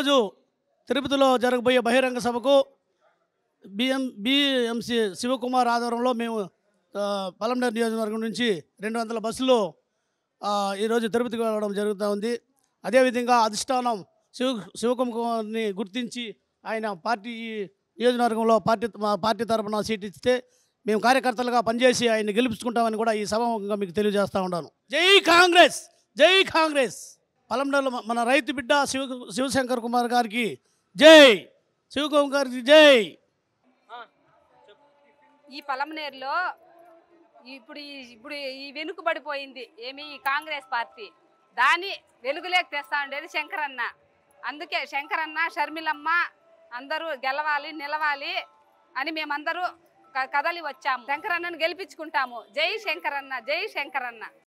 ఈరోజు తిరుపతిలో జరగబోయే బహిరంగ సభకు బిఎంసి శివకుమార్ ఆధ్వర్యంలో మేము పలమనేరు నియోజకవర్గం నుంచి 200 బస్సులు ఈరోజు తిరుపతికి వెళ్ళడం జరుగుతూ ఉంది. అదేవిధంగా అధిష్టానం శివకుమార్ని గుర్తించి ఆయన పార్టీ నియోజకవర్గంలో పార్టీ తరఫున సీట్ ఇస్తే మేము కార్యకర్తలుగా పనిచేసి ఆయన్ని గెలుపుకుంటామని కూడా ఈ సభాముఖంగా మీకు తెలియజేస్తూ ఉన్నాను. జై కాంగ్రెస్, జై కాంగ్రెస్. పలమనేరులో మన రైతు బిడ్డ శివశంకర్ కుమార్ గారికి జై, శివకుమార్ గారికి జై. ఈ పలమనేరులో ఇప్పుడు ఈ వెనుకబడిపోయింది ఏమి కాంగ్రెస్ పార్టీ, దాన్ని వెలుగులోకి తెస్తా ఉండేది శంకరన్న. అందుకే శంకరన్న, షర్మిలమ్మ అందరూ గెలవాలి, నిలవాలి అని మేమందరూ కదలి వచ్చాము. శంకరన్నను గెలిపించుకుంటాము. జై శంకరన్న, జై శంకరన్న.